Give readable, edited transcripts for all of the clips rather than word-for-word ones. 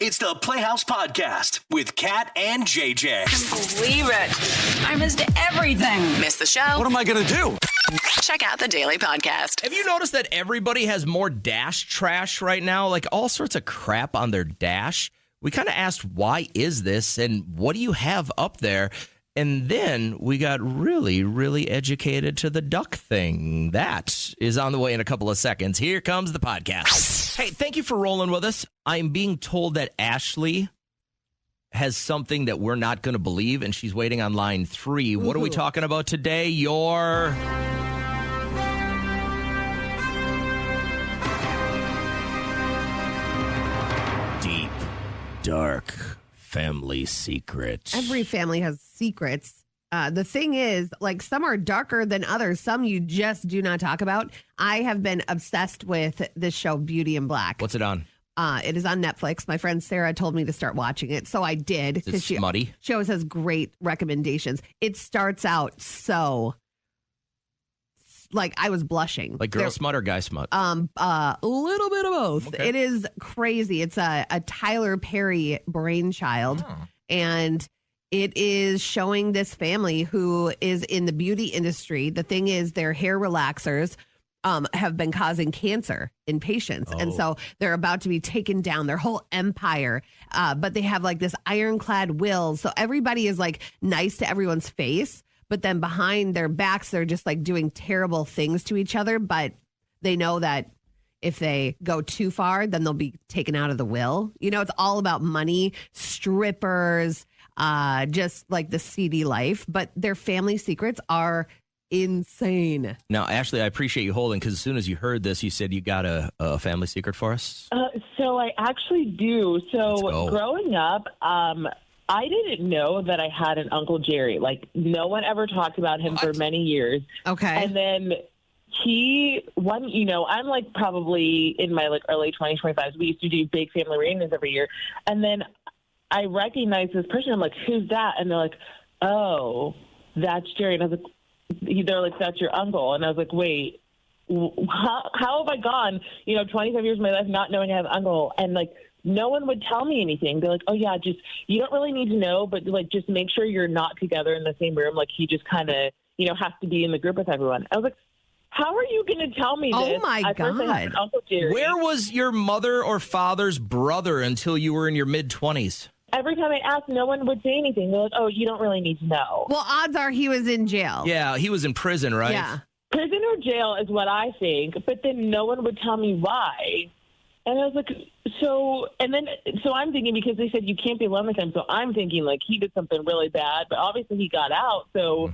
It's the Playhouse Podcast with Kat and JJ. Can't believe it. I missed everything. Missed the show? What am I going to do? Check out the Daily Podcast. Have you noticed that everybody has more dash trash right now? Like all sorts of crap on their dash. We kind of asked, why is this? And what do you have up there? And then we got really, really educated to the duck thing. That is on the way in a couple of seconds. Here comes the podcast. Hey, thank you for rolling with us. I'm being told that Ashley has something that we're not going to believe, and she's waiting on line 3. What are we talking about today? Your deep, dark family secret. Every family has secrets. The thing is, like, some are darker than others. Some you just do not talk about. I have been obsessed with this show, Beauty in Black. What's it on? It is on Netflix. My friend Sarah told me to start watching it, so I did. Is it smutty? She always has great recommendations. It starts out so, like, I was blushing. Like girl smut or guy smut? A little bit of both. Okay. It is crazy. It's a Tyler Perry brainchild, and it is showing this family who is in the beauty industry. The thing is, their hair relaxers have been causing cancer in patients. And so they're about to be taken down, their whole empire. But they have like this ironclad will. So everybody is like nice to everyone's face. But then behind their backs, they're just like doing terrible things to each other. But they know that if they go too far, then they'll be taken out of the will. You know, it's all about money, strippers, just like the seedy life. But their family secrets are insane. Now, Ashley, I appreciate you holding, because as soon as you heard this, you said you got a family secret for us. So I actually do. So growing up, I didn't know that I had an Uncle Jerry. Like, no one ever talked about him for many years. Okay. And then I'm like probably in my like early 20s, 25s. We used to do big family reunions every year. And then I recognized this person. I'm like, who's that? And they're like, oh, that's Jerry. And I was like, they're like, that's your uncle. And I was like, wait, how have I gone, 25 years of my life not knowing I have an uncle? And like, no one would tell me anything. They're like, oh yeah, just, you don't really need to know, but like, just make sure you're not together in the same room. Like, he just kind of, has to be in the group with everyone. I was like, how are you going to tell me this? Oh my God. Uncle Jerry. Where was your mother or father's brother until you were in your mid-20s? Every time I asked, no one would say anything. They're like, oh, you don't really need to know. Well, odds are he was in jail. Yeah, he was in prison, right? Yeah. Prison or jail is what I think, but then no one would tell me why. And I was like, so I'm thinking, because they said you can't be alone with him, so I'm thinking like he did something really bad, but obviously he got out, so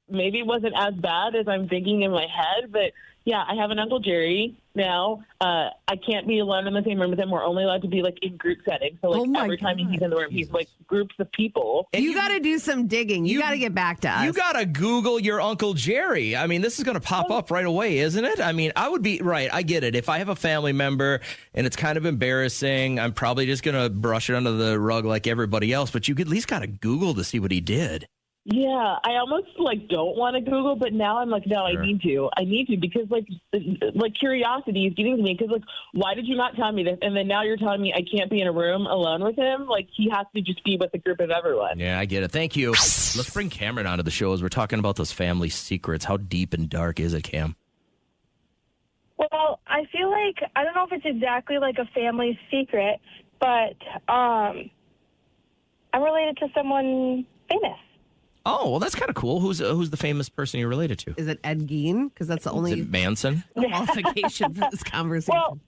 maybe it wasn't as bad as I'm thinking in my head. But yeah, I have an Uncle Jerry now. I can't be alone in the same room with him. We're only allowed to be like in group settings. So like every time he's in the room, he's like groups of people. And you got to do some digging. You got to get back to us. You got to Google your Uncle Jerry. I mean, this is going to pop up right away, isn't it? I mean, I would be right. I get it. If I have a family member and it's kind of embarrassing, I'm probably just going to brush it under the rug like everybody else. But you at least got to Google to see what he did. Yeah, I almost like don't want to Google, but now I'm like, no, sure. I need to because like curiosity is getting to me because like, why did you not tell me this? And then now you're telling me I can't be in a room alone with him. Like he has to just be with a group of everyone. Yeah, I get it. Thank you. Let's bring Cameron onto the show as we're talking about those family secrets. How deep and dark is it, Cam? Well, I feel like, I don't know if it's exactly like a family secret, but I'm related to someone famous. Oh, well, that's kind of cool. Who's the famous person you're related to? Is it Ed Gein? Because that's the only Is it Manson? qualification for this conversation. Well,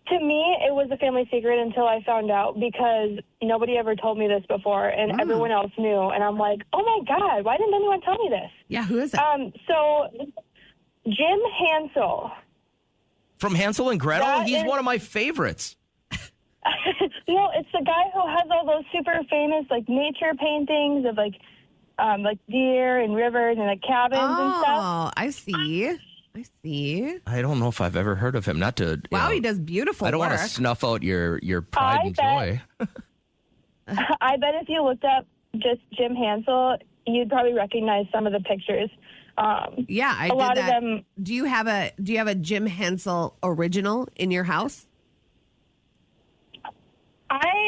to me, it was a family secret until I found out because nobody ever told me this before, and everyone else knew. And I'm like, oh, my God, why didn't anyone tell me this? Yeah, who is it? So Jim Hansel. From Hansel and Gretel? He's one of my favorites. No, it's the guy who has all those super famous like nature paintings of like deer and rivers and like cabins and stuff. Oh, I see. I don't know if I've ever heard of him. Not to he does beautiful. I don't want to snuff out your pride and joy. I bet if you looked up just Jim Hansel, you'd probably recognize some of the pictures. Yeah, I did lot that. Of them. Do you have a Jim Hansel original in your house?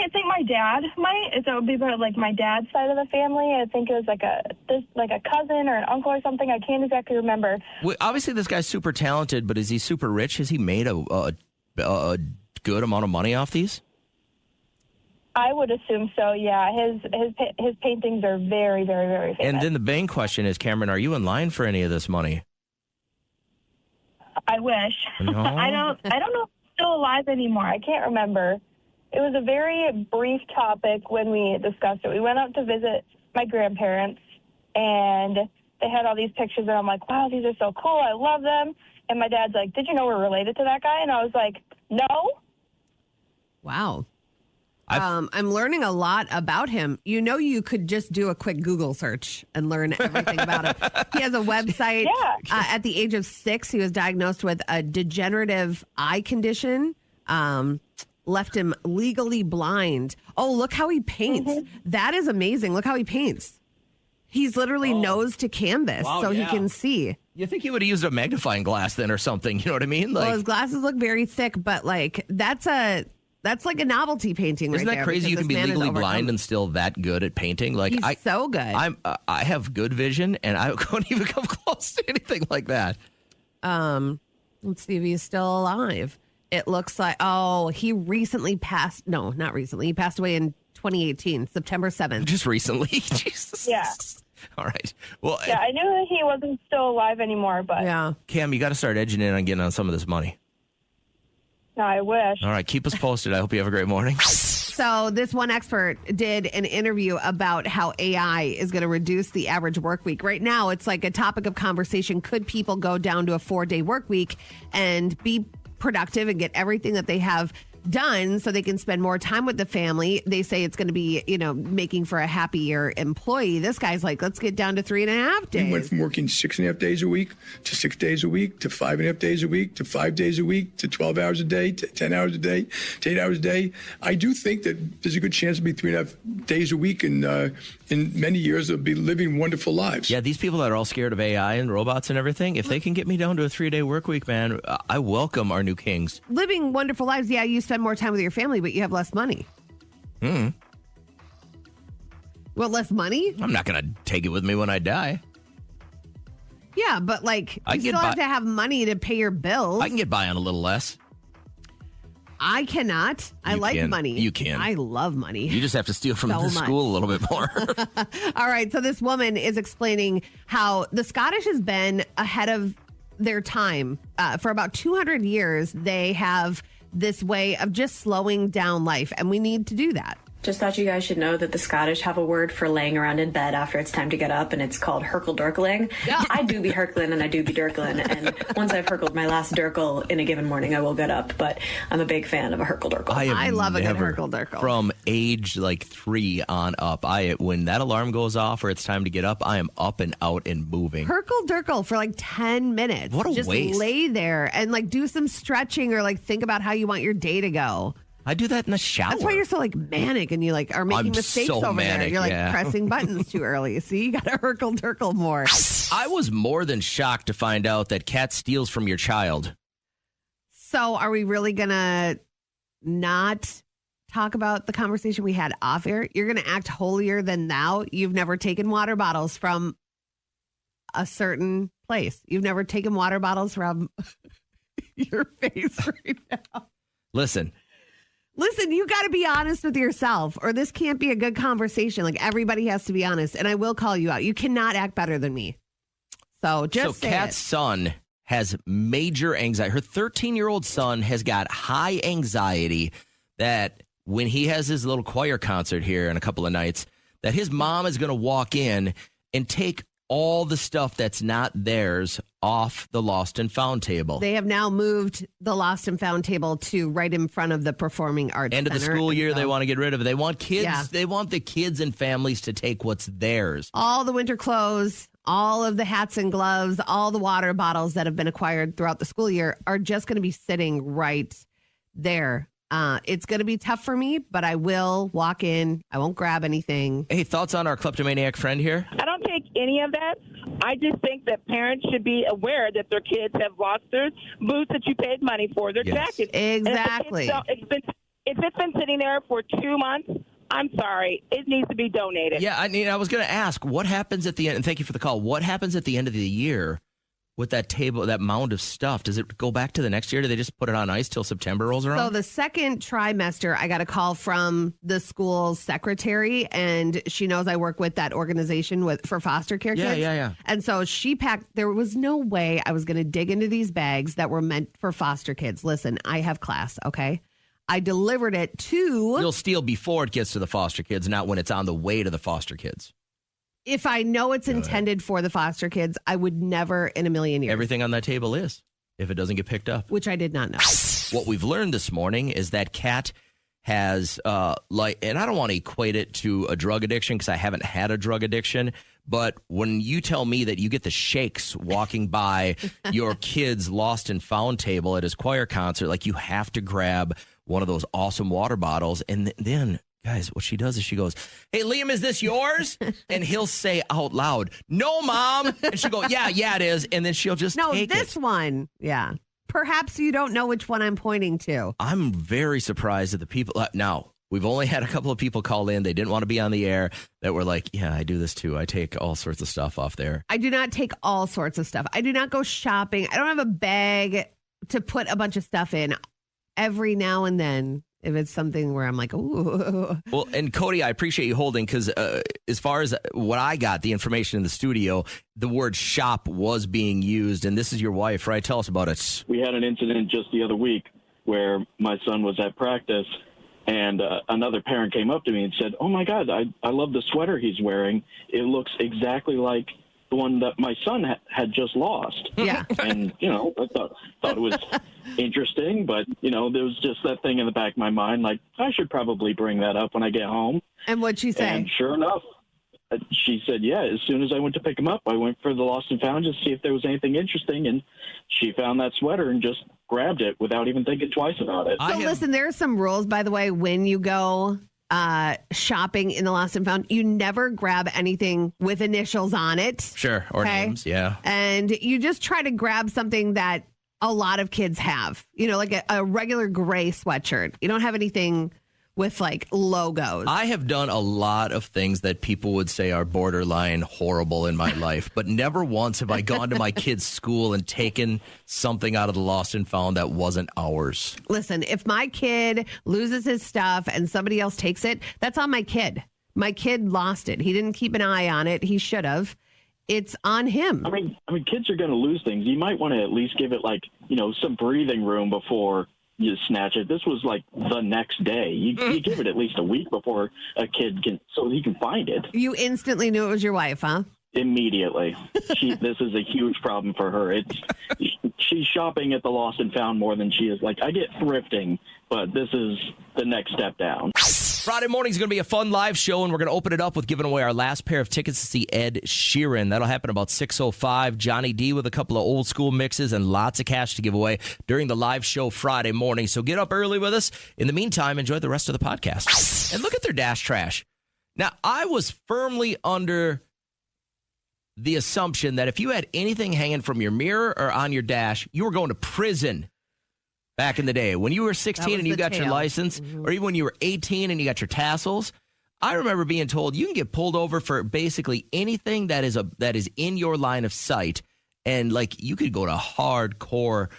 I think my dad might. So it would be like my dad's side of the family. I think it was like a cousin or an uncle or something. I can't exactly remember. Well, obviously, this guy's super talented, but is he super rich? Has he made a good amount of money off these? I would assume so. Yeah, his paintings are very, very, very famous. And then the main question is, Cameron, are you in line for any of this money? I wish. No? I don't know if he's still alive anymore. I can't remember. It was a very brief topic when we discussed it. We went out to visit my grandparents, and they had all these pictures, and I'm like, wow, these are so cool. I love them. And my dad's like, did you know we're related to that guy? And I was like, no. Wow. I'm learning a lot about him. You know, you could just do a quick Google search and learn everything about him. He has a website. Yeah. At the age of 6, he was diagnosed with a degenerative eye condition, left him legally blind. Oh, look how he paints. Mm-hmm. That is amazing. Look how he paints. He's literally nose to canvas he can see. You think he would have used a magnifying glass then or something? You know what I mean? Well, his glasses look very thick, but like that's like a novelty painting. Isn't that crazy? You can be legally blind and still that good at painting. Like he's so good. I have good vision, and I couldn't even come close to anything like that. Let's see if he's still alive. It looks like he recently passed. No, not recently. He passed away in 2018, September 7th. Just recently. Jesus. Yeah. All right. Well, Yeah, I knew that he wasn't still alive anymore, but Yeah. Cam, you got to start edging in on getting on some of this money. no, I wish. All right, keep us posted. I hope you have a great morning. So this one expert did an interview about how AI is going to reduce the average work week. Right now, it's like a topic of conversation. Could people go down to a 4-day work week and be productive and get everything that they have done so they can spend more time with the family? They say it's going to be, making for a happier employee. This guy's like, let's get down to 3.5 days. We went from working 6.5 days a week to 6 days a week to 5.5 days a week to 5 days a week to 12 hours a day to 10 hours a day to 8 hours a day. I do think that there's a good chance it'll be 3.5 days a week, and in many years they'll be living wonderful lives. Yeah, these people that are all scared of AI and robots and everything, if they can get me down to a 3-day work week, man, I welcome our new kings. Living wonderful lives. Yeah, you spend more time with your family, but you have less money. Well, less money? I'm not going to take it with me when I die. Yeah, but like I you get still have by- to have money to pay your bills. I can get by on a little less. I cannot. I You like can. money. You can. I love money. You just have to steal from So the much. school a little bit more. All right. So this woman is explaining how the Scottish has been ahead of their time. For about 200 years, they have this way of just slowing down life, and we need to do that. Just thought you guys should know that the Scottish have a word for laying around in bed after it's time to get up, and it's called herkle-durkling. Yeah. I do be herkling and I do be durkling, and once I've herkled my last durkle in a given morning, I will get up, but I'm a big fan of a herkle-durkle. I love a good never- herkle-durkle. From age like 3 on up, when that alarm goes off or it's time to get up, I am up and out and moving. Herkle-durkle for like 10 minutes. What a just waste. lay there and like do some stretching or like think about how you want your day to go. I do that in the shower. That's why you're so like manic and you like are making I'm mistakes so over there. manic, You're like yeah. pressing buttons too early. See, you got to herkle-durkle more. I was more than shocked to find out that Cat steals from your child. So are we really going to not talk about the conversation we had off air? You're going to act holier than thou. You've never taken water bottles from a certain place. You've never taken water bottles from your face right now. Listen, You got to be honest with yourself, or this can't be a good conversation. Like everybody has to be honest, and I will call you out. You cannot act better than me. So just say Kat's it. son has major anxiety. Her 13-year-old son has got high anxiety that when he has his little choir concert here in a couple of nights, that his mom is going to walk in and take all the stuff that's not theirs off the lost and found table. They have now moved the lost and found table to right in front of the Performing Arts End of the Center. school And year, so they want to get rid of it. They want kids. Yeah. They want the kids and families to take what's theirs. all the winter clothes, all of the hats and gloves, all the water bottles that have been acquired throughout the school year are just going to be sitting right there. It's going to be tough for me, but I will walk in. I won't grab anything. Hey, thoughts on our kleptomaniac friend here? I don't take any of that. I just think that parents should be aware that their kids have lost their boots that you paid money for, their Yes. jackets. Exactly. And if the kids don't- if it's been sitting there for 2 months, I'm sorry, it needs to be donated. Yeah, I mean, I was going to ask, what happens at the end, and thank you for the call, what happens at the end of the year with that table, that mound of stuff? Does it go back to the next year? Do they just put it on ice till September rolls around? So the second trimester, I got a call from the school's secretary, and she knows I work with that organization for foster care kids. Yeah. And so she packed, there was no way I was going to dig into these bags that were meant for foster kids. Listen, I have class, okay? I delivered it to... You'll steal before it gets to the foster kids, not when it's on the way to the foster kids. If I know it's intended for the foster kids, I would never in a million years. Everything on that table is, if it doesn't get picked up. Which I did not know. What we've learned this morning is that Kat has, and I don't want to equate it to a drug addiction because I haven't had a drug addiction, but when you tell me that you get the shakes walking by your kid's lost and found table at his choir concert, like you have to grab one of those awesome water bottles, and then... Guys, what she does is she goes, "Hey, Liam, is this yours?" And he'll say out loud, "No, Mom." And she'll go, yeah, it is. And then she'll just take this one. Yeah. Perhaps you don't know which one I'm pointing to. I'm very surprised at the people. Now, we've only had a couple of people call in. They didn't want to be on the air that were like, yeah, I do this too. I take all sorts of stuff off there. I do not take all sorts of stuff. I do not go shopping. I don't have a bag to put a bunch of stuff in. Every now and then, if it's something where I'm like, ooh. Well, and Cody, I appreciate you holding because as far as what I got, the information in the studio, the word shop was being used. And this is your wife, right? Tell us about it. We had an incident just the other week where my son was at practice and another parent came up to me and said, "Oh, my God, I love the sweater he's wearing. It looks exactly like the one that my son had just lost." Yeah. And, I thought it was interesting, but, there was just that thing in the back of my mind, like, I should probably bring that up when I get home. And what'd she say? And sure enough, she said, yeah, as soon as I went to pick him up, I went for the lost and found just to see if there was anything interesting, and she found that sweater and just grabbed it without even thinking twice about it. So listen, there are some rules, by the way, when you go shopping in the lost and found. You never grab anything with initials on it. Sure, or names, yeah. And you just try to grab something that a lot of kids have, like a regular gray sweatshirt. You don't have anything with like logos. I have done a lot of things that people would say are borderline horrible in my life, but never once have I gone to my kid's school and taken something out of the lost and found that wasn't ours. Listen, if my kid loses his stuff and somebody else takes it, that's on my kid. My kid lost it. He didn't keep an eye on it. He should have. It's on him. I mean, kids are going to lose things. You might want to at least give it some breathing room before you snatch it. This was like the next day. You give it at least a week before a kid so he can find it. You instantly knew it was your wife, huh? Immediately. This is a huge problem for her. She's shopping at the lost and found more than she is. Like, I get thrifting, but this is the next step down. Friday morning is going to be a fun live show, and we're going to open it up with giving away our last pair of tickets to see Ed Sheeran. That'll happen about 6:05. Johnny D with a couple of old school mixes and lots of cash to give away during the live show Friday morning. So get up early with us. In the meantime, enjoy the rest of the podcast. And look at their dash trash. Now, I was firmly under the assumption that if you had anything hanging from your mirror or on your dash, you were going to prison. Back in the day, when you were 16 and you got your license, or even when you were 18 and you got your tassels, I remember being told you can get pulled over for basically anything that is in your line of sight, and like you could go to hardcore.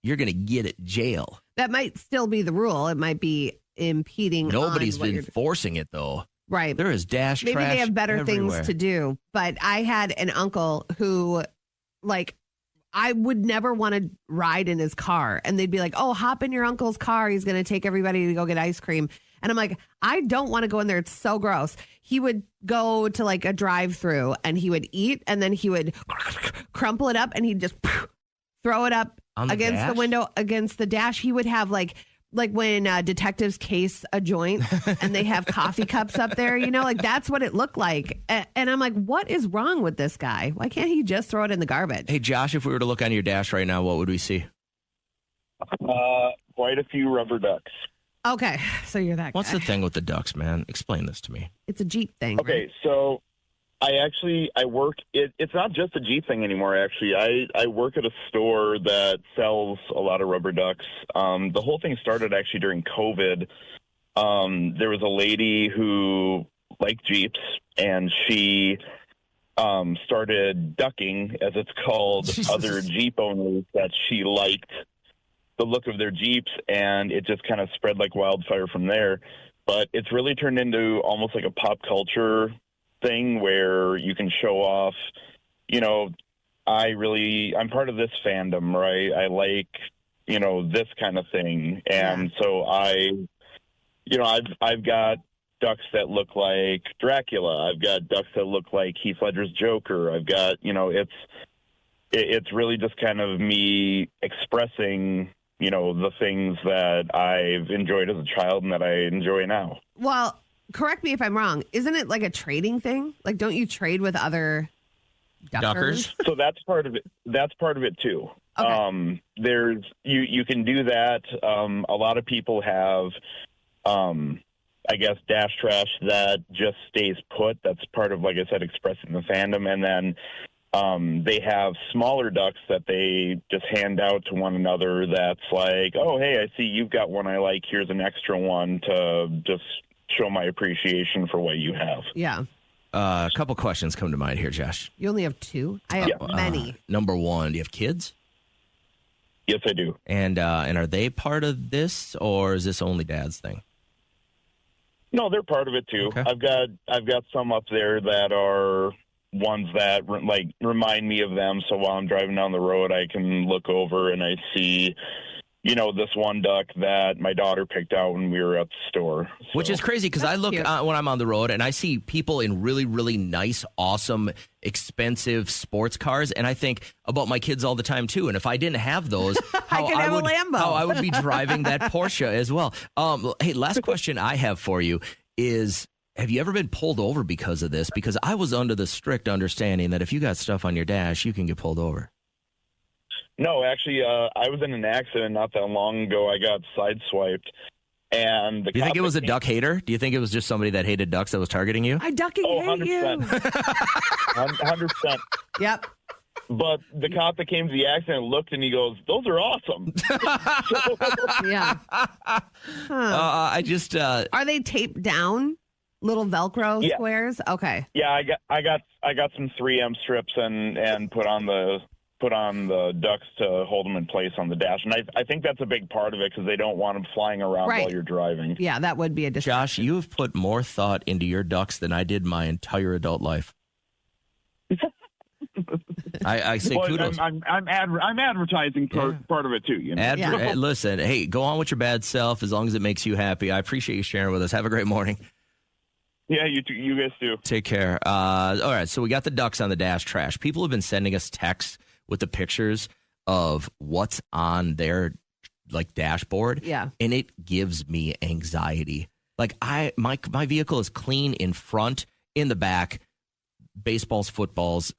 You're going to get it jail. That might still be the rule. It might be impeding. Nobody's been enforcing it though. Right. There is dash trash. Maybe they have better everywhere. things to do. But I had an uncle who, I would never want to ride in his car. And they'd be like, "Oh, hop in your uncle's car. He's going to take everybody to go get ice cream." And I'm like, I don't want to go in there. It's so gross. He would go to like a drive-through and he would eat and then he would crumple it up and he'd just throw it up against the window, against the dash. He would have like when detectives case a joint and they have coffee cups up there, that's what it looked like. And I'm like, what is wrong with this guy? Why can't he just throw it in the garbage? Hey, Josh, if we were to look on your dash right now, what would we see? Quite a few rubber ducks. Okay, so you're that guy. What's the thing with the ducks, man? Explain this to me. It's a Jeep thing. Okay, right? so I work. It's not just a Jeep thing anymore. Actually, I work at a store that sells a lot of rubber ducks. The whole thing started actually during COVID. There was a lady who liked Jeeps, and she started ducking, as it's called, other Jeep owners that she liked the look of their Jeeps, and it just kind of spread like wildfire from there. But it's really turned into almost like a pop culture thing where you can show off, I'm part of this fandom, right? I like, this kind of thing. And so I've got ducks that look like Dracula. I've got ducks that look like Heath Ledger's Joker. I've got, it's really just kind of me expressing, the things that I've enjoyed as a child and that I enjoy now. Well, correct me if I'm wrong. Isn't it like a trading thing? Like, don't you trade with other duckers? So that's part of it. That's part of it too. Okay. There's you can do that. A lot of people have, I guess, dash trash that just stays put. That's part of, like I said, expressing the fandom. And then they have smaller ducks that they just hand out to one another. That's like, oh, hey, I see you've got one I like. Here's an extra one to just show my appreciation for what you have. Yeah. A couple questions come to mind here, Josh. You only have two? I have many. Number one, do you have kids? Yes, I do. And are they part of this, or is this only Dad's thing? No, they're part of it too. Okay. I've got some up there that are ones that remind me of them. So while I'm driving down the road, I can look over and I see, this one duck that my daughter picked out when we were at the store. So. Which is crazy because I look when I'm on the road and I see people in really, really nice, awesome, expensive sports cars, and I think about my kids all the time too. And if I didn't have those, I could have a Lambo. How I would be driving that Porsche as well. Hey, last question I have for you is: have you ever been pulled over because of this? Because I was under the strict understanding that if you got stuff on your dash, you can get pulled over. No, actually, I was in an accident not that long ago. I got sideswiped. And do you think it was a duck hater? Do you think it was just somebody that hated ducks that was targeting you? I ducking hate 100%. you. 100%. Yep. But the cop that came to the accident looked and he goes, "Those are awesome." Yeah. I just are they taped down? Little Velcro squares? Okay. Yeah, I got some 3M strips and put on the ducks to hold them in place on the dash. And I think that's a big part of it because they don't want them flying around while you're driving. Yeah, that would be a distraction. Josh, you have put more thought into your ducks than I did my entire adult life. I say kudos. I'm advertising part of it too. Listen, hey, go on with your bad self as long as it makes you happy. I appreciate you sharing with us. Have a great morning. Yeah, you guys do. Take care. All right, so we got the ducks on the dash trash. People have been sending us texts with the pictures of what's on their dashboard. Yeah. And it gives me anxiety. Like my vehicle is clean in front, in the back, baseballs, footballs,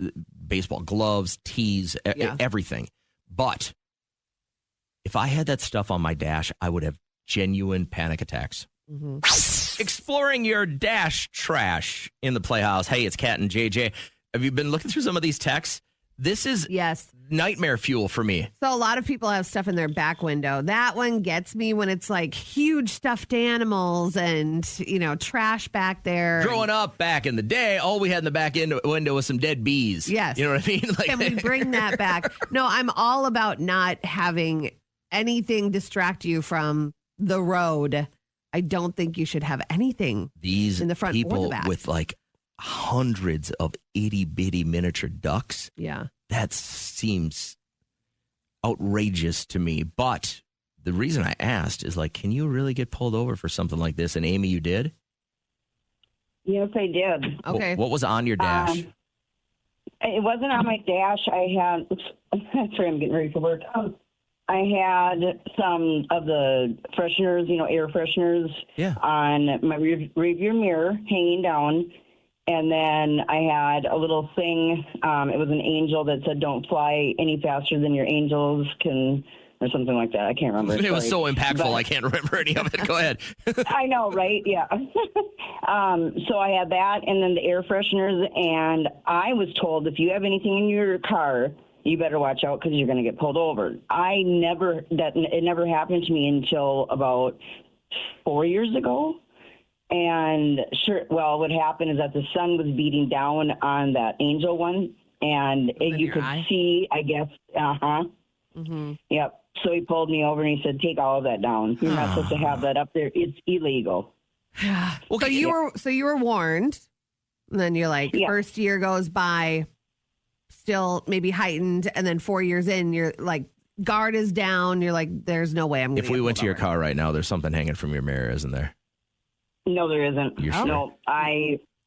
baseball gloves, tees, everything. But if I had that stuff on my dash, I would have genuine panic attacks. Mm-hmm. Exploring your dash trash in the Playhouse. Hey, it's Kat and JJ. Have you been looking through some of these texts? This is nightmare fuel for me. So a lot of people have stuff in their back window. That one gets me when it's like huge stuffed animals and, trash back there. Growing up back in the day, all we had in the back window was some dead bees. Yes. You know what I mean? Can we bring that back? No, I'm all about not having anything distract you from the road. I don't think you should have anything in the front or the back. People with hundreds of itty bitty miniature ducks. Yeah. That seems outrageous to me. But the reason I asked is can you really get pulled over for something like this? And Amy, you did? Yes, I did. Okay. What was on your dash? It wasn't on my dash. I had, sorry, I'm getting ready for work. I had some of the fresheners, air fresheners on my rearview mirror hanging down. And then I had a little thing. It was an angel that said, "Don't fly any faster than your angels can or something like that. I can't remember. It was so Sorry. impactful, But- I can't remember any of it. Go ahead. I know, right? Yeah. So I had that, and then the air fresheners, and I was told if you have anything in your car, you better watch out because you're going to get pulled over. It never happened to me until about 4 years ago. And what happened is that the sun was beating down on that Angel one, and you could see, I guess, Mm-hmm. Yep. So he pulled me over and he said, "Take all of that down. You're not supposed to have that up there. It's illegal." So you were warned, and then you're like, first year goes by, still maybe heightened, and then 4 years in, you're like, guard is down. You're like, there's no way I'm going to. If we went to your car right now, there's something hanging from your mirror, isn't there? No, there isn't. You're sure? No,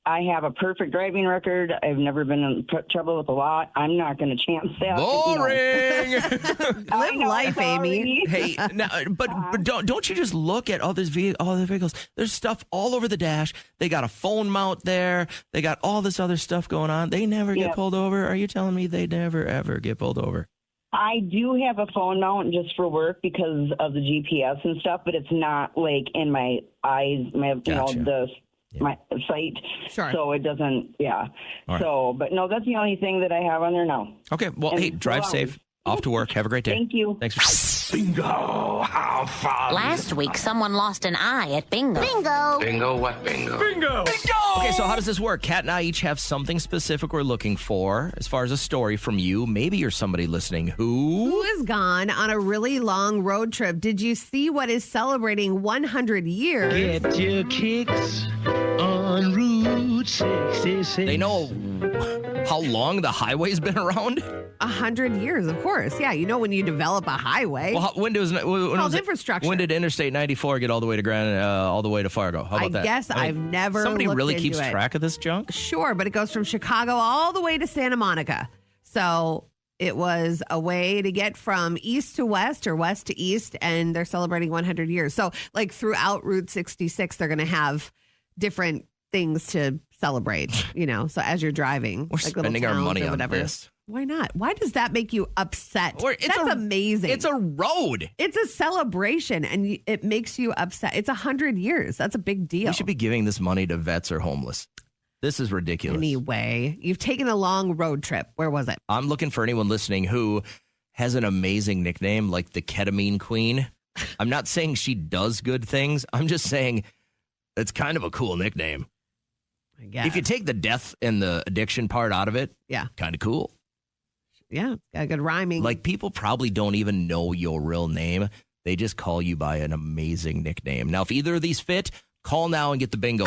I have a perfect driving record. I've never been in trouble with the law. I'm not going to chance that. Boring. Live life, sorry. Amy. Hey, now, but don't you just look at all the vehicles? There's stuff all over the dash. They got a phone mount there. They got all this other stuff going on. They never get pulled over. Are you telling me they never ever get pulled over? I do have a phone mount just for work because of the GPS and stuff, but it's not like in my eyes, my sight. Sure. So it doesn't, All right. So, but no, that's the only thing that I have on there now. Okay. Well, And hey, drive safe. Off to work. Have a great day. Thank you. Thanks for Bingo. How fun. Last week, someone lost an eye at bingo. Bingo. Bingo what bingo? Bingo. Okay, so how does this work? Kat and I each have something specific we're looking for as far as a story from you. Maybe you're somebody listening Who is gone on a really long road trip? Did you see what is celebrating 100 years? Get your kicks on Route 66. They know how long the highway's been around? 100 years, of course. Yeah, you know when you develop a highway. Well, when was infrastructure. When did Interstate 94 get all the way to all the way to Fargo? How about that? I guess I've never Somebody looked really into keeps it. track of this junk? Sure, but it goes from Chicago all the way to Santa Monica. So it was a way to get from east to west or west to east, and they're celebrating 100 years. So like throughout Route 66, they're going to have different things to celebrate, so as you're driving. We're like little spending our towns money or on whatever. this. Why not? Why does that make you upset? That's amazing. It's a road. It's a celebration, and it makes you upset. It's 100 years. That's a big deal. We should be giving this money to vets or homeless. This is ridiculous. Anyway, you've taken a long road trip. Where was it? I'm looking for anyone listening who has an amazing nickname like the Ketamine Queen. I'm not saying she does good things. I'm just saying it's kind of a cool nickname. I guess. If you take the death and the addiction part out of it, kind of cool. Yeah, got a good rhyming. Like, people probably don't even know your real name. They just call you by an amazing nickname. Now, if either of these fit, call now and get the bingo.